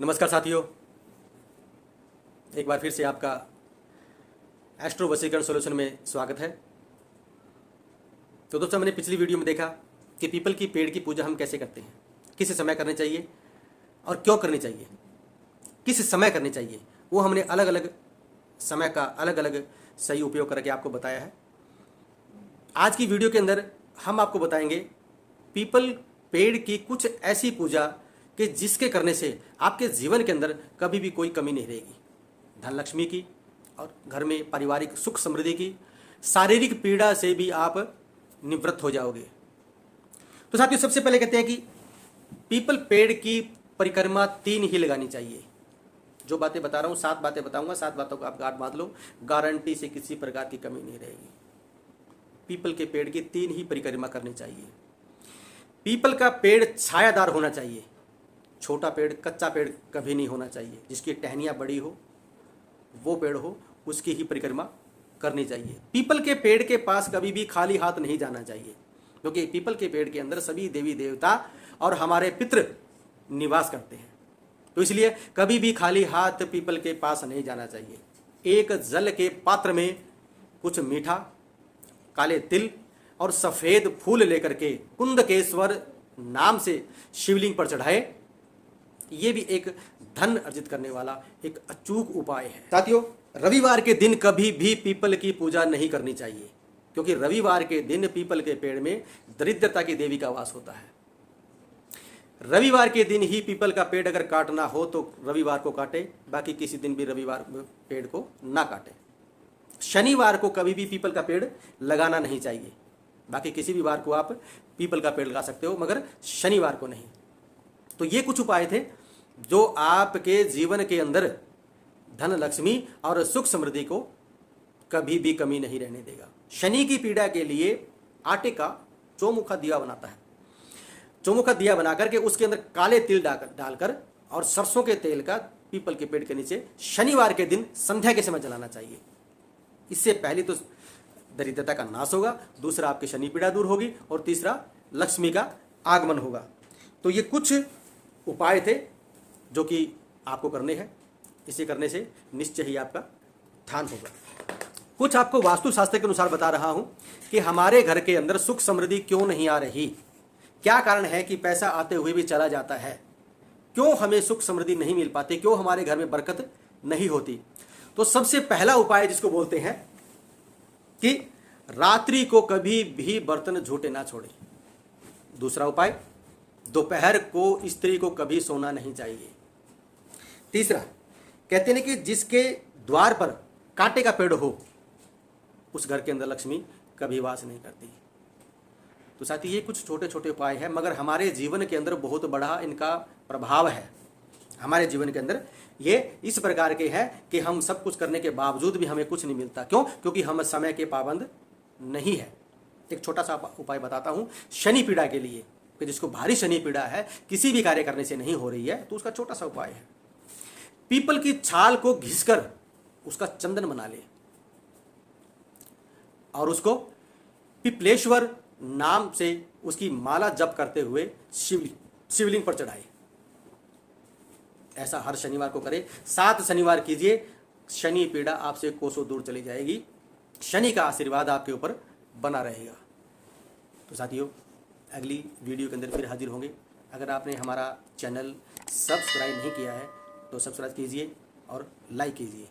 नमस्कार साथियों, एक बार फिर से आपका एस्ट्रो वशीकरण सॉल्यूशन में स्वागत है। तो दोस्तों, मैंने पिछली वीडियो में देखा कि पीपल की पेड़ की पूजा हम कैसे करते हैं, किस समय करनी चाहिए और क्यों करनी चाहिए, किस समय करनी चाहिए, वो हमने अलग अलग समय का अलग अलग सही उपयोग करके आपको बताया है। आज की वीडियो के अंदर हम आपको बताएंगे पीपल पेड़ की कुछ ऐसी पूजा कि जिसके करने से आपके जीवन के अंदर कभी भी कोई कमी नहीं रहेगी, धन लक्ष्मी की और घर में पारिवारिक सुख समृद्धि की, शारीरिक पीड़ा से भी आप निवृत्त हो जाओगे। तो साथियों, सबसे पहले कहते हैं कि पीपल पेड़ की परिक्रमा 3 ही लगानी चाहिए। जो बातें बता रहा हूँ 7 बातें बताऊंगा, 7 बातों को आप गांठ बांध लो, गारंटी से किसी प्रकार की कमी नहीं रहेगी। पीपल के पेड़ की 3 ही परिक्रमा करनी चाहिए। पीपल का पेड़ छायादार होना चाहिए, छोटा पेड़ कच्चा पेड़ कभी नहीं होना चाहिए। जिसकी टहनियाँ बड़ी हो वो पेड़ हो, उसकी ही परिक्रमा करनी चाहिए। पीपल के पेड़ के पास कभी भी खाली हाथ नहीं जाना चाहिए, क्योंकि पीपल के पेड़ के अंदर सभी देवी देवता और हमारे पितृ निवास करते हैं। तो इसलिए कभी भी खाली हाथ पीपल के पास नहीं जाना चाहिए। एक जल के पात्र में कुछ मीठा, काले तिल और सफेद फूल लेकर के कुंदकेश्वर नाम से शिवलिंग पर चढ़ाए। ये भी एक धन अर्जित करने वाला एक अचूक उपाय है। साथियों, रविवार के दिन कभी भी पीपल की पूजा नहीं करनी चाहिए, क्योंकि रविवार के दिन पीपल के पेड़ में दरिद्रता की देवी का वास होता है। रविवार के दिन ही पीपल का पेड़ अगर काटना हो तो रविवार को काटे, बाकी किसी दिन भी रविवार पेड़ को ना काटे। शनिवार को कभी भी पीपल का पेड़ लगाना नहीं चाहिए, बाकी किसी भी वार को आप पीपल का पेड़ लगा सकते हो, मगर शनिवार को नहीं। तो ये कुछ उपाय थे जो आपके जीवन के अंदर धन लक्ष्मी और सुख समृद्धि को कभी भी कमी नहीं रहने देगा। शनि की पीड़ा के लिए आटे का चौमुखा दिया बनाता है। चौमुखा दिया बनाकर के उसके अंदर काले तिल डालकर और सरसों के तेल का पीपल के पेड़ के नीचे शनिवार के दिन संध्या के समय जलाना चाहिए। इससे पहले तो दरिद्रता का नाश होगा, दूसरा आपकी शनि पीड़ा दूर होगी और तीसरा लक्ष्मी का आगमन होगा। तो ये कुछ उपाय थे जो कि आपको करने हैं। इसे करने से निश्चय ही आपका ध्यान होगा। कुछ आपको वास्तुशास्त्र के अनुसार बता रहा हूं कि हमारे घर के अंदर सुख समृद्धि क्यों नहीं आ रही, क्या कारण है कि पैसा आते हुए भी चला जाता है, क्यों हमें सुख समृद्धि नहीं मिल पाती, क्यों हमारे घर में बरकत नहीं होती। तो सबसे पहला उपाय जिसको बोलते हैं कि रात्रि को कभी भी बर्तन झूठे ना छोड़ें। दूसरा उपाय, दोपहर को स्त्री को कभी सोना नहीं चाहिए। तीसरा, कहते हैं कि जिसके द्वार पर कांटे का पेड़ हो उस घर के अंदर लक्ष्मी कभी वास नहीं करती। तो साथ ही ये कुछ छोटे छोटे उपाय हैं, मगर हमारे जीवन के अंदर बहुत बड़ा इनका प्रभाव है। हमारे जीवन के अंदर ये इस प्रकार के हैं कि हम सब कुछ करने के बावजूद भी हमें कुछ नहीं मिलता। क्यों? क्योंकि हम समय के पाबंद नहीं है। एक छोटा सा उपाय बताता हूँ शनि पीड़ा के लिए, कि जिसको भारी शनि पीड़ा है, किसी भी कार्य करने से नहीं हो रही है, तो उसका छोटा सा उपाय है, पीपल की छाल को घिसकर उसका चंदन बना ले और उसको पिपलेश्वर नाम से उसकी माला जप करते हुए शिवलिंग पर चढ़ाए। ऐसा हर शनिवार को करे, 7 शनिवार कीजिए। शनि पीड़ा आपसे कोसों दूर चली जाएगी, शनि का आशीर्वाद आपके ऊपर बना रहेगा। तो साथियों, अगली वीडियो के अंदर फिर हाजिर होंगे। अगर आपने हमारा चैनल सब्सक्राइब नहीं किया है तो सब्सक्राइब कीजिए और लाइक कीजिए।